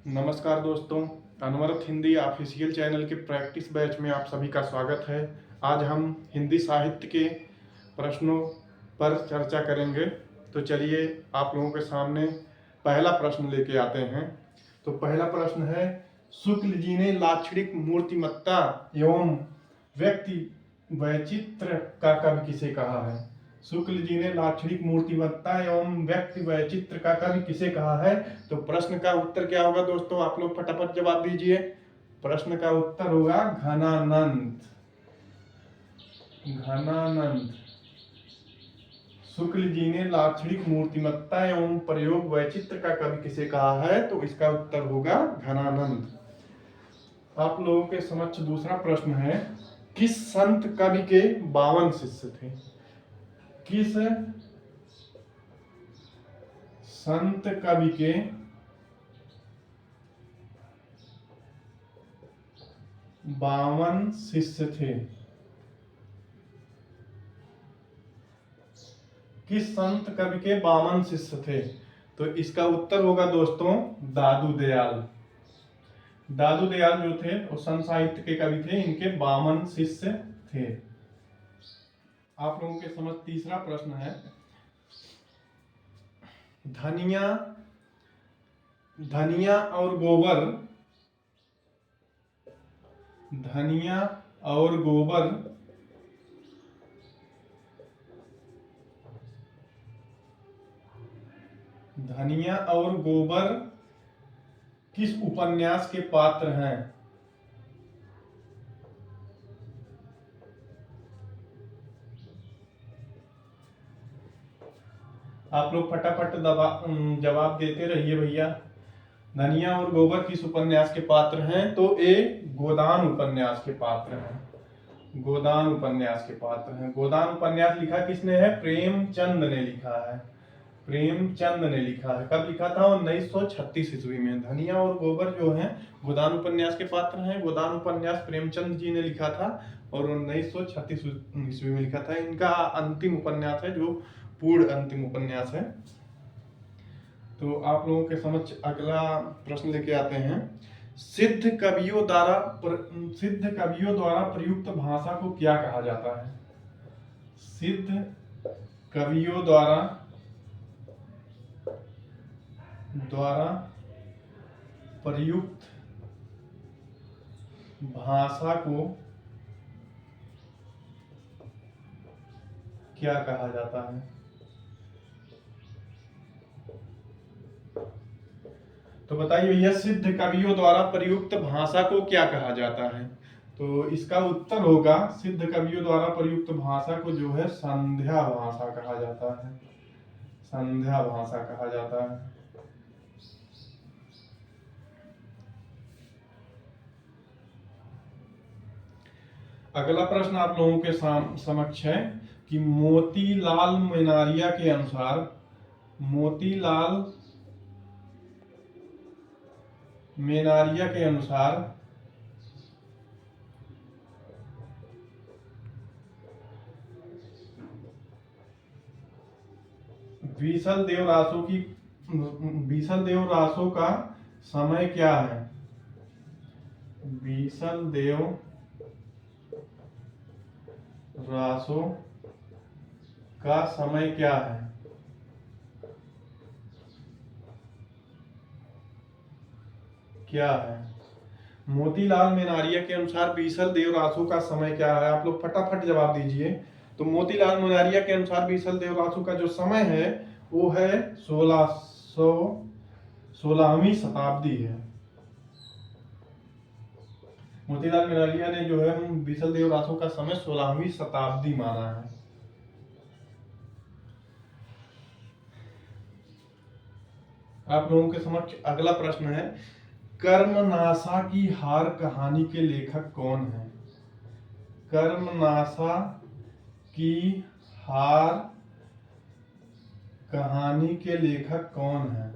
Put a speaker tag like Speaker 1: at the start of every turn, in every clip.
Speaker 1: नमस्कार दोस्तों, अनवरत हिंदी ऑफिशियल चैनल के प्रैक्टिस बैच में आप सभी का स्वागत है। आज हम हिंदी साहित्य के प्रश्नों पर चर्चा करेंगे। तो चलिए आप लोगों के सामने पहला प्रश्न लेके आते हैं। तो पहला प्रश्न है, शुक्ल जी ने लाक्षणिक मूर्तिमत्ता एवं व्यक्ति वैचित्र का कवि किसे कहा है? शुक्ल जी ने लाक्षणिक मूर्तिमत्ता एवं व्यक्ति वैचित्र का कवि किसे कहा है? तो प्रश्न का उत्तर क्या होगा दोस्तों? आप लोग फटाफट जवाब दीजिए। प्रश्न का उत्तर होगा घनानंद। घनानंद। शुक्ल जी ने लाक्षणिक मूर्तिमत्ता एवं प्रयोग वैचित्र का कवि किसे कहा है? तो इसका उत्तर होगा घनानंद। आप लोगों के समक्ष दूसरा प्रश्न है, किस संत कवि के 52 शिष्य थे? किस संत कवि के 52 शिष्य थे? किस संत कवि के 52 शिष्य थे? तो इसका उत्तर होगा दोस्तों दादू दयाल। दादू दयाल जो थे वो संत साहित्य के कवि थे, इनके 52 शिष्य थे। आप लोगों के समझ तीसरा प्रश्न है, धनिया धनिया और गोबर धनिया और गोबर धनिया और गोबर किस उपन्यास के पात्र हैं? आप लोग फटाफट जवाब देते रहिए भैया। धनिया और गोबर किस उपन्यास के पात्र हैं? तो ये गोदान उपन्यास के पात्र हैं। गोदान उपन्यास के पात्र हैं। गोदान उपन्यास लिखा किसने है? प्रेमचंद ने लिखा है। प्रेमचंद ने लिखा है। कब लिखा था? 1936 ईस्वी में। धनिया और गोबर जो है गोदान उपन्यास के पात्र हैं। गोदान उपन्यास प्रेमचंद जी ने लिखा था और 1936 ईस्वी में लिखा था। इनका अंतिम उपन्यास है, जो पूर्ण अंतिम उपन्यास है। तो आप लोगों के समक्ष अगला प्रश्न लेके आते हैं, सिद्ध कवियों द्वारा प्रयुक्त भाषा को क्या कहा जाता है? सिद्ध कवियों द्वारा प्रयुक्त भाषा को क्या कहा जाता है? तो बताइए भैया, सिद्ध कवियों द्वारा प्रयुक्त भाषा को क्या कहा जाता है? तो इसका उत्तर होगा, सिद्ध कवियों द्वारा प्रयुक्त भाषा को जो है संध्या भाषा कहा जाता है। संध्या भाषा कहा जाता है। अगला प्रश्न आप लोगों के समक्ष है कि मोतीलाल मेनारिया के अनुसार बीसल देव रासो का समय क्या है? बीसल देव रासो का समय क्या है? क्या है? मोतीलाल मेनारिया के अनुसार बीसल देव रासो का समय क्या है? आप लोग फटाफट जवाब दीजिए। तो मोतीलाल मेनारिया के अनुसार बीसल देव रासो का जो समय है वो है 16वीं शताब्दी है। मोतीलाल मेनारिया ने जो है बीसल देव रासो का समय 16वीं शताब्दी माना है। आप लोगों के समक्ष अगला प्रश्न है, कर्मनासा की हार कहानी के लेखक कौन है? कर्मनासा की हार कहानी के लेखक कौन है?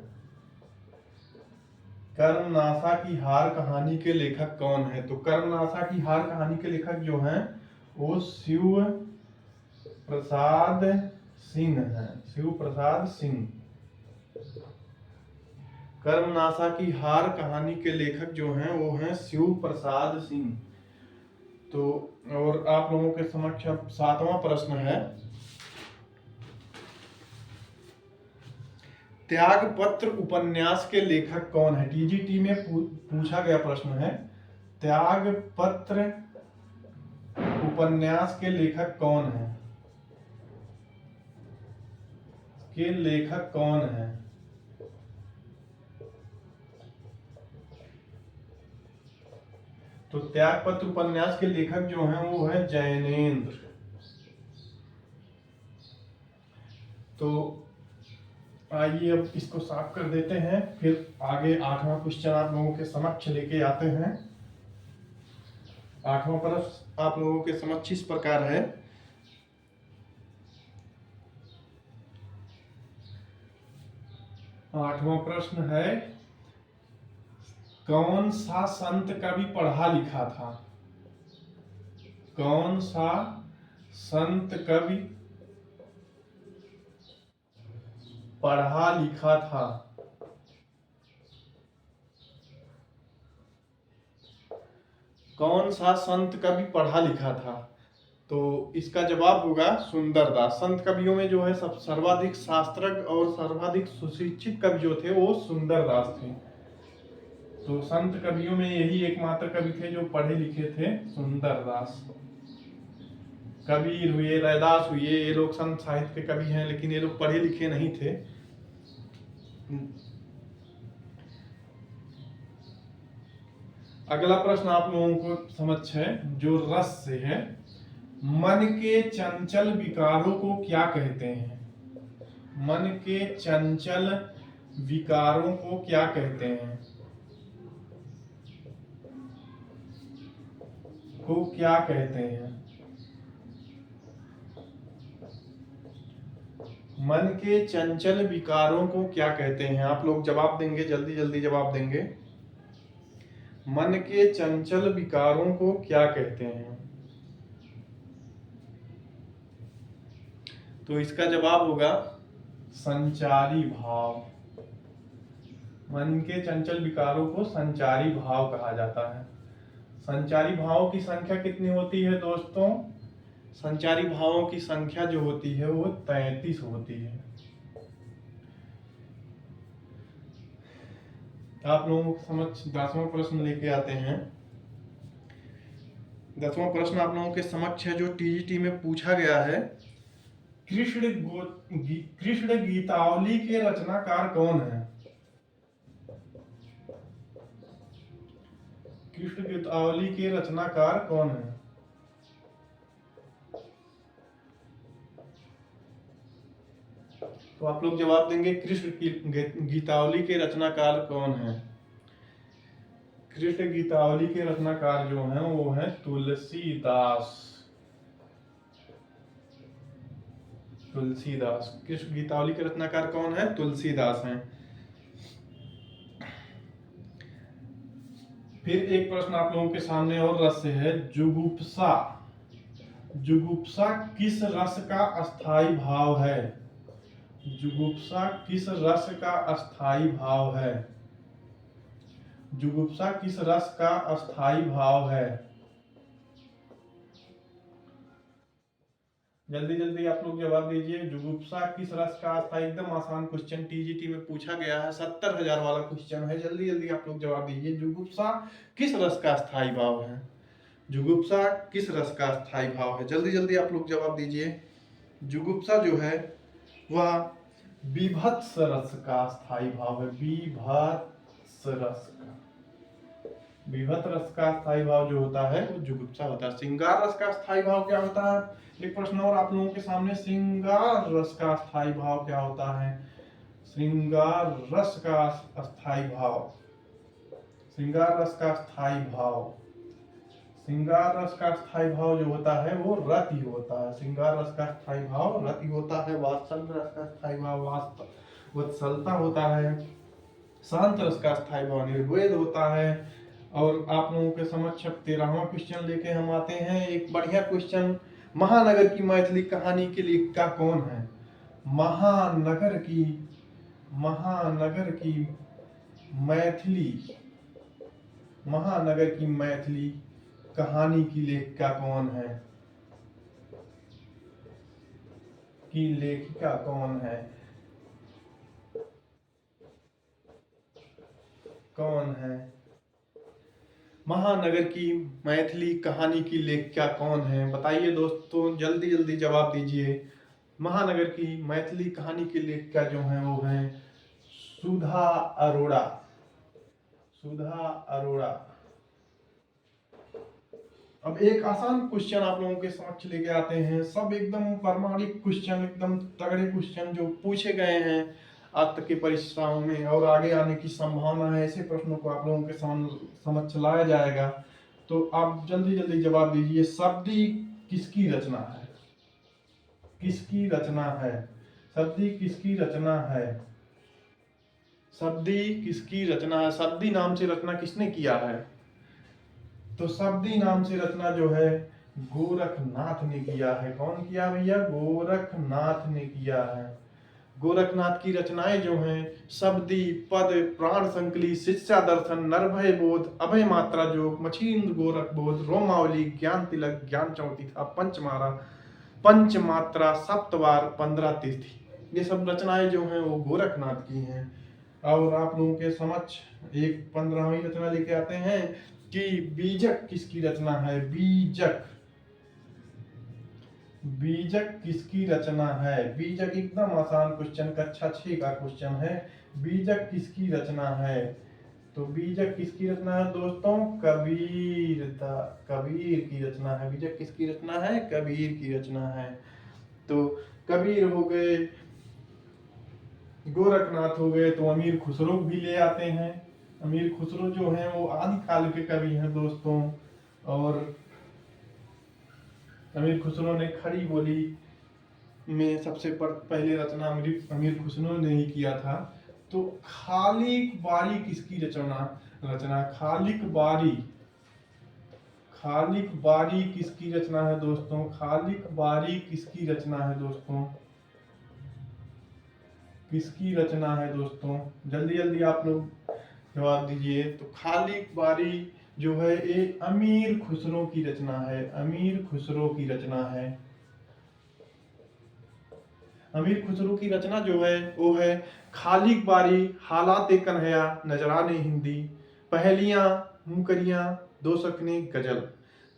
Speaker 1: कर्मनासा की हार कहानी के लेखक कौन है? तो कर्मनासा की हार कहानी के लेखक जो हैं वो शिव प्रसाद सिंह हैं। शिव प्रसाद सिंह। कर्मनाशा की हार कहानी के लेखक जो हैं वो हैं शिव प्रसाद सिंह। तो और आप लोगों के समक्ष अब 7वां प्रश्न है, त्यागपत्र उपन्यास के लेखक कौन है? टीजीटी में पूछा गया प्रश्न है, त्यागपत्र उपन्यास के लेखक कौन है? के लेखक कौन है? तो त्यागपत्र उपन्यास के लेखक जो हैं वो है जैनेन्द्र। तो आइए अब इसको साफ कर देते हैं, फिर आगे 8वां क्वेश्चन आप लोगों के समक्ष लेके आते हैं। 8वां प्रश्न आप लोगों के समक्ष इस प्रकार है, 8वां प्रश्न है, कौन सा संत कवि पढ़ा लिखा था? कौन सा संत कवि पढ़ा लिखा था? कौन सा संत कवि पढ़ा लिखा था? तो इसका जवाब होगा सुंदरदास। संत कवियों में जो है सब सर्वाधिक शास्त्रज्ञ और सर्वाधिक सुशिक्षित कवि जो थे वो सुंदरदास थे। तो संत कवियों में यही एकमात्र कवि थे जो पढ़े लिखे थे, सुंदरदास। कबीर हुए, रैदास हुए, ये लोग संत साहित्य के कवि हैं, लेकिन ये लोग पढ़े लिखे नहीं थे। अगला प्रश्न आप लोगों को समझ है जो रस से है, मन के चंचल विकारों को क्या कहते हैं? मन के चंचल विकारों को क्या कहते हैं? को क्या कहते हैं? मन के चंचल विकारों को क्या कहते हैं? आप लोग जवाब देंगे, जल्दी जल्दी जवाब देंगे। मन के चंचल विकारों को क्या कहते हैं? तो इसका जवाब होगा संचारी भाव। मन के चंचल विकारों को संचारी भाव कहा जाता है। संचारी भावों की संख्या कितनी होती है दोस्तों? संचारी भावों की संख्या जो होती है वो 33 होती है। आप लोगों को समझ 10वां प्रश्न लेके आते हैं। 10वां प्रश्न आप लोगों के समक्ष है जो टीजीटी में पूछा गया है, कृष्ण गीतावली के रचनाकार कौन है? कृष्ण गीतावली के रचनाकार कौन है? तो आप लोग जवाब देंगे कृष्ण गीतावली के रचनाकार कौन है? कृष्ण गीतावली के रचनाकार जो हैं वो है तुलसीदास। तुलसीदास। कृष्ण गीतावली के रचनाकार कौन है? तुलसीदास हैं। फिर एक प्रश्न आप लोगों के सामने और रस से है, जुगुप्सा। जुगुप्सा किस रस का अस्थाई भाव है? जुगुप्सा किस रस का अस्थाई भाव है? जुगुप्सा किस रस का अस्थाई भाव है? जल्दी जल्दी आप लोग जवाब दीजिए। जुगुप्सा किस रस का अस्थाई, एकदम आसान क्वेश्चन टीजीटी में पूछा गया है, 70,000 वाला क्वेश्चन है। जल्दी जल्दी आप लोग जवाब दीजिए। जुगुप्सा किस रस का अस्थाई भाव है? जुगुप्सा किस रस का अस्थाई भाव है? जल्दी जल्दी आप लोग जवाब दीजिए। जुगुप्सा जो है वह बीभत्स रस का अस्थाई भाव है। बीभत्स रस का, बीभत्स रस का अस्थाई भाव जो होता है वो जुगुप्सा होता है। श्रृंगार रस का अस्थाई भाव क्या होता है? एक प्रश्न और आप लोगों के सामने, श्रृंगार रस का अस्थाई भाव क्या होता है? श्रृंगार रस का अस्थाई भाव, श्रृंगार रस का अस्थाई भाव, श्रृंगार रस का अस्थाई भाव जो होता है वो रति होता है। श्रृंगार रस का अस्थाई भाव रति होता है। वात्सल्य रस का अस्थाई भाव वत्सलता होता है। शांत रस का अस्थाई भाव निर्वेद होता है। और आप लोगों के समक्ष 13वां क्वेश्चन लेके हम आते हैं। एक बढ़िया क्वेश्चन, महानगर की मैथिली कहानी के लेखिका कौन है? महानगर की मैथिली, महानगर की मैथिली कहानी की लेखिका कौन है? की लेखिका कौन है? कौन है? महानगर की मैथिली कहानी की लेखिका कौन है? बताइए दोस्तों, जल्दी जल्दी जवाब दीजिए। महानगर की मैथिली कहानी की लेखिका जो है वो है सुधा अरोड़ा। सुधा अरोड़ा। अब एक आसान क्वेश्चन आप लोगों के समक्ष लेके आते हैं। सब एकदम प्रामाणिक क्वेश्चन, एकदम तगड़े क्वेश्चन जो पूछे गए हैं आज तक की परीक्षाओं में और आगे आने की संभावना है। ऐसे प्रश्नों को आप लोगों के समक्ष लाया जाएगा, तो आप जल्दी जल्दी जवाब दीजिए। शब्दी किसकी रचना है? किसकी रचना है? शब्दी किसकी रचना है? शब्दी किसकी रचना है? शब्दी नाम से रचना किसने किया है? तो शब्दी नाम से रचना जो है गोरखनाथ ने किया है। कौन किया भैया? गोरखनाथ ने किया है। गोरखनाथ की रचनाएं जो हैं शब्दी, पद, प्राण संकली, शिक्षा दर्शन, नरभय बोध, अभय मात्रा जोग, मछींद्र गोरख बोध, रोमावली, ज्ञान तिलक, ज्ञान चौतीथा, पंचमारा, पंचमात्रा, सप्तवार, 15 तिथि, ये सब रचनाएं जो हैं वो गोरखनाथ की हैं। और आप लोगों के समक्ष एक 15वीं रचना लेके आते हैं कि बीजक किसकी रचना है? बीजक, बीजक किसकी रचना है? बीजक एकदम आसान क्वेश्चन, कक्षा 6 का क्वेश्चन है। बीजक किसकी रचना है? तो बीजक किसकी रचना है दोस्तों? कबीर कबीर की रचना है। बीजक किसकी रचना है? कबीर की रचना है। तो कबीर हो गए, गोरखनाथ हो गए, तो अमीर खुसरो भी ले आते हैं। अमीर खुसरो जो हैं वो आदि काल के कवि हैं दोस्तों। और अमीर खुसरो ने खड़ी बोली में सबसे पहले रचना अमीर खुसरो ने ही किया था। तो खालिक बारी किसकी रचना? खालिक बारी, खालिक बारी किसकी रचना है दोस्तों? खालिक बारी किसकी रचना है दोस्तों? किसकी रचना है दोस्तों? जल्दी जल्दी आप लोग जवाब दीजिए। तो खालिक बारी जो है ये अमीर खुसरो की रचना है। अमीर खुसरो की रचना है। अमीर खुसरो की रचना जो है वो है खालिक बारी, हालात कन्हैया, नजराने हिंदी, पहलियां, मुकरियां, दो सकने गजल।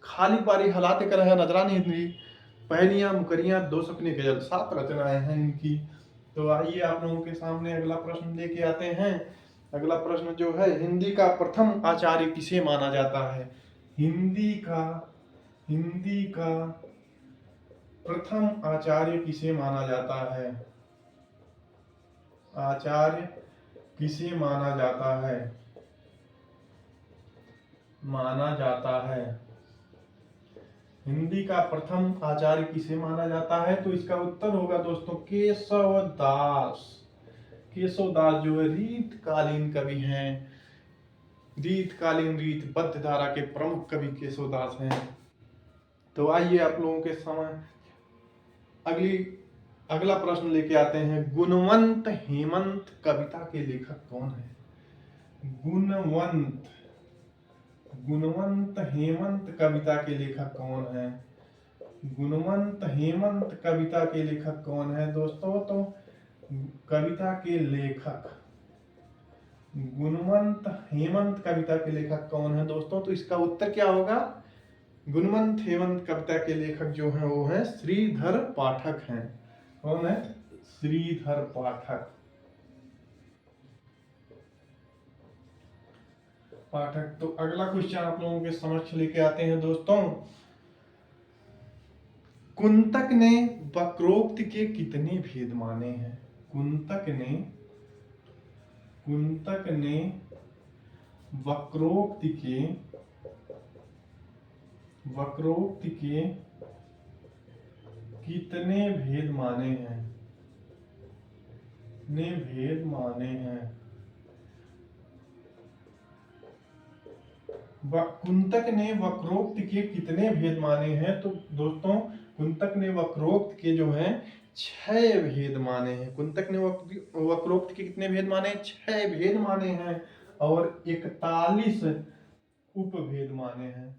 Speaker 1: खालिक बारी, हालात कन्हैया, नजराने हिंदी, पहलियां, मुकरियां, दो सकने गजल, 7 रचनाएं हैं इनकी। तो आइए आप लोगों के सामने अगला प्रश्न लेके आते हैं। अगला प्रश्न जो है हिंदी का प्रथम आचार्य किसे माना जाता है? हिंदी का प्रथम आचार्य किसे माना जाता है? आचार्य किसे माना जाता है? माना जाता है। हिंदी का प्रथम आचार्य किसे माना जाता है? तो इसका उत्तर होगा दोस्तों केशव दास। केशव दास जो है रीतकालीन कवि हैं। रीतकालीन रीतबद्ध धारा के प्रमुख कवि केशव दास हैं। तो आइए आप लोगों के समय अगला प्रश्न लेके आते हैं। गुणवंत हेमंत कविता के लेखक कौन है? गुणवंत हेमंत कविता के लेखक कौन है? गुणवंत हेमंत कविता के लेखक कौन है दोस्तों? तो कविता के लेखक गुणवंत हेमंत कविता के लेखक कौन है दोस्तों? तो इसका उत्तर क्या होगा? गुणवंत हेमंत कविता के लेखक जो हैं वो हैं श्रीधर पाठक हैं। कौन है? श्रीधर पाठक। तो अगला क्वेश्चन आप लोगों के समक्ष लेके आते हैं दोस्तों। कुंतक ने वक्रोक्त के कितने भेद माने हैं? कुंतक ने वक्रोक्त के कितने भेद माने हैं? कुंतक ने वक्रोक्त के कितने भेद माने हैं? तो दोस्तों कुंतक ने वक्रोक्त के जो हैं 6 भेद माने हैं। कुंतक ने वक्रोक्त के कितने भेद माने? 6 भेद माने हैं। और 41 उपभेद माने हैं।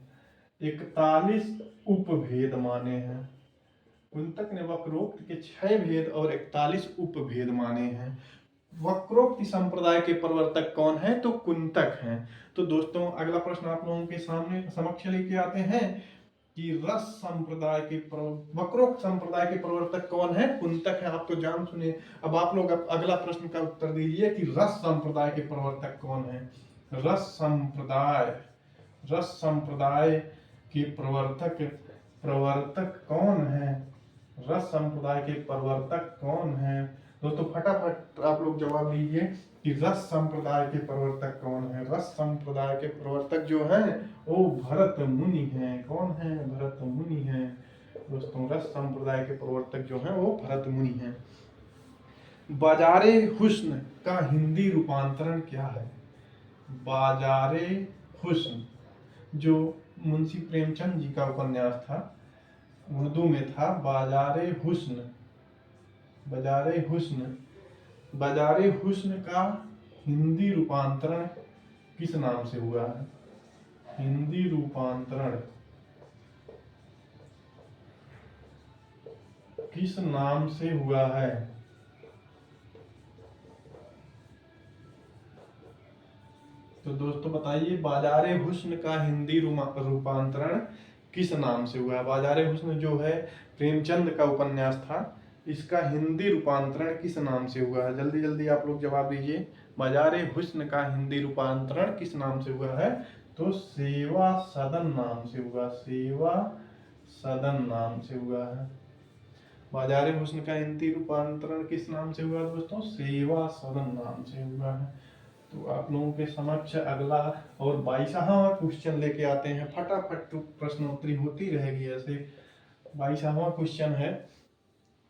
Speaker 1: 41 उपभेद माने हैं। कुंतक ने वक्रोक्त के 6 भेद और 41 उपभेद माने हैं। वक्रोक्ति संप्रदाय के प्रवर्तक कौन है? तो कुंतक हैं। तो दोस्तों अगला प्रश्न आप लोगों के सामने समक्ष लेके आते हैं कि रस संप्रदाय के वक्रोक्त संप्रदाय के प्रवर्तक कौन है? कुंतक है। आप तो जान सुने। अब आप लोग अगला प्रश्न का उत्तर दीजिए कि रस संप्रदाय के प्रवर्तक कौन है? रस संप्रदाय के प्रवर्तक कौन है? रस संप्रदाय के प्रवर्तक कौन है? दोस्तों फटाफट आप लोग जवाब दीजिए कि रस संप्रदाय के प्रवर्तक कौन है? रस संप्रदाय के प्रवर्तक जो है वो भरत मुनि हैं। कौन है? भरत मुनि हैं। दोस्तों रस संप्रदाय के प्रवर्तक जो हैं वो भरत मुनि हैं। बाजारे हुस्न का हिंदी रूपांतरण क्या है? बाजारे हुस्न जो मुंशी प्रेमचंद जी का उपन्यास था, उर्दू में था बाजारे हुस्न। बाजारे हुस्न का हिंदी रूपांतरण किस नाम से हुआ है? हिंदी रूपांतरण किस नाम से हुआ है? तो दोस्तों बताइए बाजारे हुस्न का हिंदी रूपांतरण किस नाम से हुआ है? बाजारे हुस्न जो है प्रेमचंद का उपन्यास था, इसका हिंदी रूपांतरण किस नाम से हुआ है? जल्दी जल्दी आप लोग जवाब दीजिए। बाजारे हुस्न का हिंदी रूपांतरण किस नाम से हुआ है? तो सेवा सदन नाम से हुआ। सेवा सदन नाम से हुआ है। बाजारे हुस्न का हिंदी रूपांतरण किस नाम से हुआ दोस्तों? सेवा सदन नाम से हुआ है। तो आप लोगों के समक्ष अगला और 22वां क्वेश्चन लेके आते हैं। फटाफट प्रश्नोत्तरी होती रहेगी ऐसे। 22वां क्वेश्चन है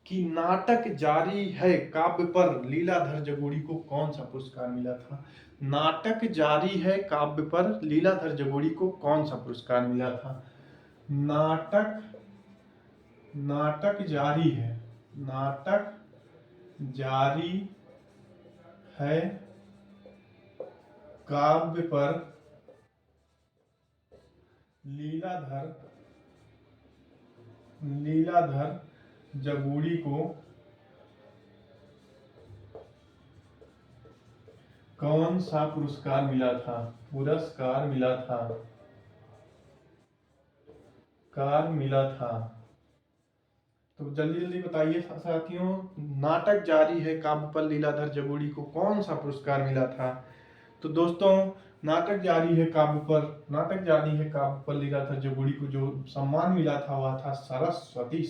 Speaker 1: कि नाटक जारी है काव्य पर लीलाधर जगोड़ी को कौन सा पुरस्कार मिला था? नाटक जारी है काव्य पर लीलाधर जगोड़ी को कौन सा पुरस्कार मिला था? नाटक जारी है। नाटक जारी है काव्य पर लीलाधर जगोड़ी को कौन सा पुरस्कार मिला था? मिला था। तो जल्दी जल्दी बताइए साथियों, नाटक जारी है काव्य पर लीलाधर जगोड़ी को कौन सा पुरस्कार मिला था? तो दोस्तों नाटक जारी है काव्य पर लीलाधर जगोड़ी को जो सम्मान मिला था वह था सरस्वती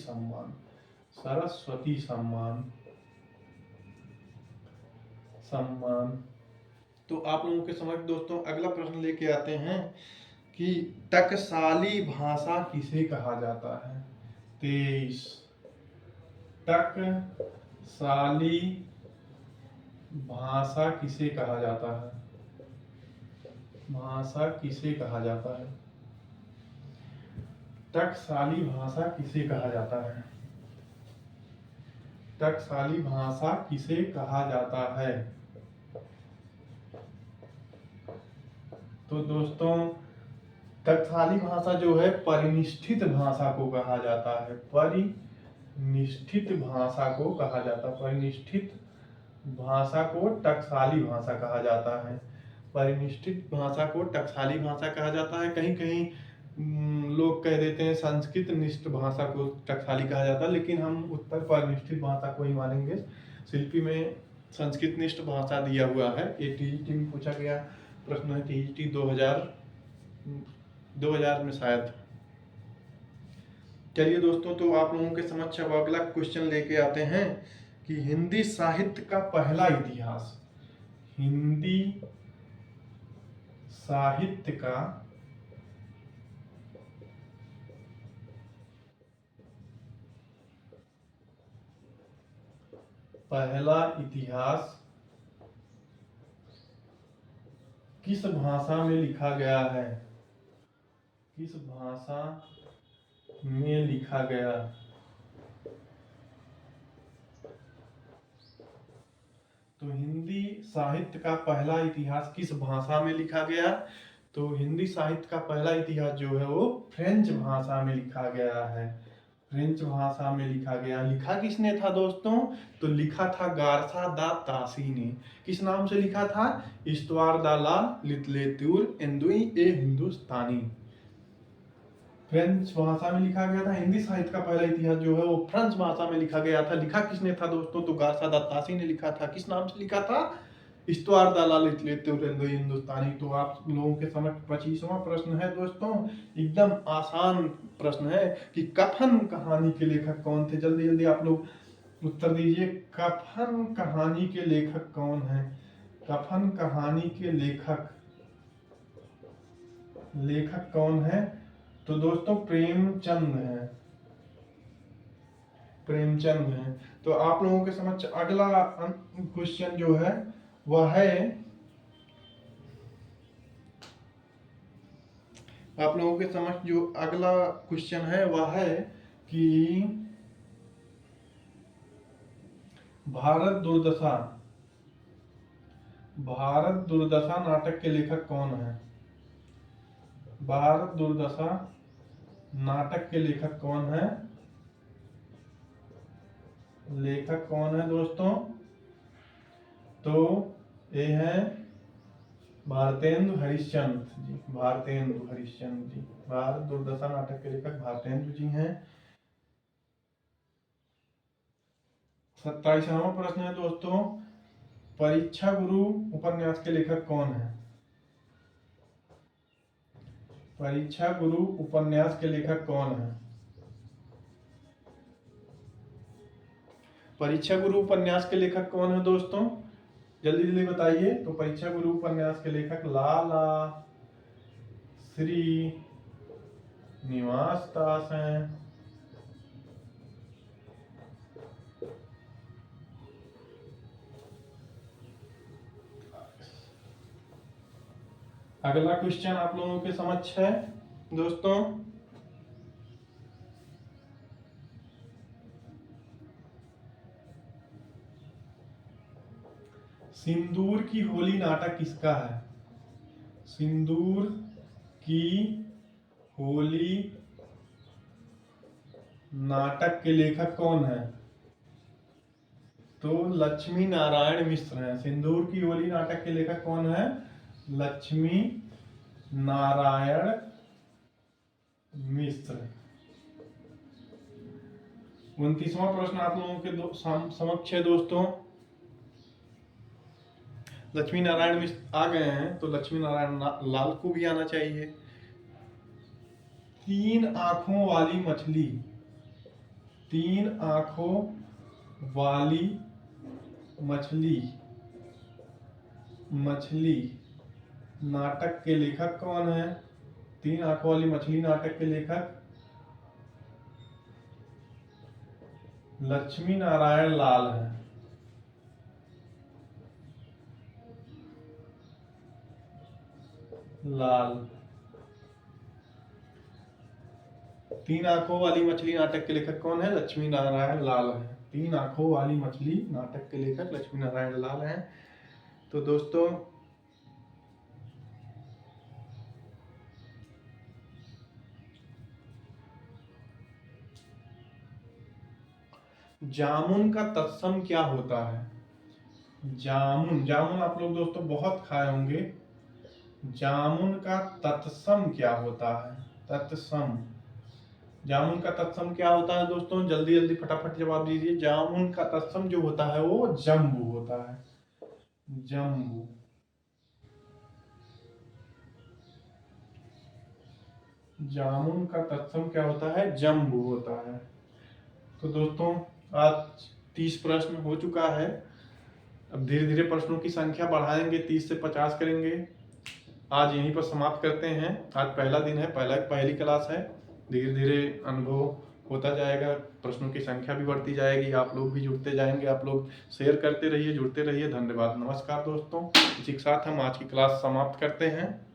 Speaker 1: सम्मान। तो आप लोगों के समझ दोस्तों अगला प्रश्न लेके आते हैं कि टकसाली भाषा किसे कहा जाता है? 23 टकसाली भाषा किसे कहा जाता है? टकसाली भाषा किसे कहा जाता है? टकसाली भाषा किसे कहा जाता है? तो दोस्तों टकसाली भाषा जो है परिनिष्ठित भाषा को कहा जाता है। परिनिष्ठित भाषा को टकसाली भाषा कहा जाता है। परिनिष्ठित भाषा को टकसाली भाषा कहा जाता है। कहीं कहीं लोग कह देते हैं संस्कृत निष्ठ भाषा को टकसाली कहा जाता है, लेकिन हम उत्तर परिनिष्ठित भाषा को ही मानेंगे। शिल्पी में संस्कृत निष्ठ भाषा दिया हुआ है। ये टीजीटी में पूछा गया प्रश्न है, टीजीटी 2000 में शायद। चलिए दोस्तों तो आप लोगों के समक्ष अब अगला क्वेश्चन लेके आते हैं कि हिंदी साहित्य का पहला इतिहास। हिंदी साहित्य का पहला इतिहास किस भाषा में लिखा गया है? तो हिंदी साहित्य का पहला इतिहास किस भाषा में लिखा गया? तो हिंदी साहित्य का पहला इतिहास जो है वो फ्रेंच भाषा में लिखा गया है। फ्रेंच भाषा में लिखा गया। लिखा किसने था दोस्तों? तो लिखा था गारसा दा तासी ने। किस नाम से लिखा था? इस्तवार दा ला लिटरेचर एंदुई ए हिंदुस्तानी। फ्रेंच भाषा में लिखा गया था। हिंदी साहित्य का पहला इतिहास जो है वो फ्रेंच भाषा में लिखा गया था। लिखा किसने था दोस्तों? तो गारसा दा तासी ने लिखा था। किस नाम से लिखा था? इस्तवार दा ला लिटरेचर एंदुई हिंदुस्तानी। तो आप लोगों के समक्ष 25वां प्रश्न है दोस्तों। एकदम आसान प्रश्न है कि कफन कहानी के लेखक कौन थे? जल्दी जल्दी आप लोग उत्तर दीजिए। कफन कहानी के लेखक कौन है? कफन कहानी के लेखक कौन है? तो दोस्तों प्रेमचंद है। प्रेमचंद है। तो आप लोगों के समक्ष अगला क्वेश्चन जो है वह है, आप लोगों के समक्ष जो अगला क्वेश्चन है वह है कि भारत दुर्दशा नाटक के लेखक कौन है? भारत दुर्दशा नाटक के लेखक कौन है? लेखक कौन है दोस्तों? तो ये है भारतेंदु हरिश्चंद्र जी। भारतेंदु हरिश्चंद्र जी। भारत दुर्दशा नाटक के लेखक भारतेंदु जी हैं। 27वां प्रश्न है दोस्तों, परीक्षा गुरु उपन्यास के लेखक कौन है? परीक्षा गुरु उपन्यास के लेखक कौन है? परीक्षा गुरु उपन्यास के लेखक कौन है दोस्तों? जल्दी जल्दी बताइए। तो परीक्षा गुरु उपन्यास के लेखक लाला श्री निवास दास हैं। अगला क्वेश्चन आप लोगों के समक्ष है दोस्तों, सिंदूर की होली नाटक किसका है? सिंदूर की होली नाटक के लेखक कौन है? तो लक्ष्मी नारायण मिश्र हैं। सिंदूर की होली नाटक के लेखक कौन है? लक्ष्मी नारायण मिश्र। 29वां प्रश्न आप लोगों के समक्ष है दोस्तों। लक्ष्मी नारायण मिश्र आ गए हैं तो लक्ष्मी नारायण लाल को भी आना चाहिए। 3 आंखों वाली मछली, 3 आंखों वाली मछली नाटक के लेखक कौन है? 3 आंखों वाली मछली नाटक के लेखक लक्ष्मी नारायण लाल हैं। लाल। 3 आंखों वाली मछली नाटक के लेखक कौन है? लक्ष्मी नारायण लाल हैं। 3 आंखों वाली मछली नाटक के लेखक लक्ष्मी नारायण लाल हैं। तो दोस्तों जामुन का तत्सम क्या होता है? जामुन आप लोग दोस्तों बहुत खाए होंगे। जामुन का तत्सम क्या होता है? तत्सम, जामुन का तत्सम क्या होता है दोस्तों? जल्दी जल्दी फटाफट जवाब दीजिए। जामुन का तत्सम जो होता है वो जम्बू होता है। जम्बू। जामुन का तत्सम क्या होता है? जम्बू होता है। तो दोस्तों आज 30 प्रश्न हो चुका है। अब धीरे धीरे प्रश्नों की संख्या बढ़ाएंगे, 30 से 50 करेंगे। आज यहीं पर समाप्त करते हैं। आज पहला दिन है, पहली क्लास है। धीरे धीरे अनुभव होता जाएगा, प्रश्नों की संख्या भी बढ़ती जाएगी, आप लोग भी जुड़ते जाएंगे। आप लोग शेयर करते रहिए, जुड़ते रहिए। धन्यवाद, नमस्कार दोस्तों। इसी के साथ हम आज की क्लास समाप्त करते हैं।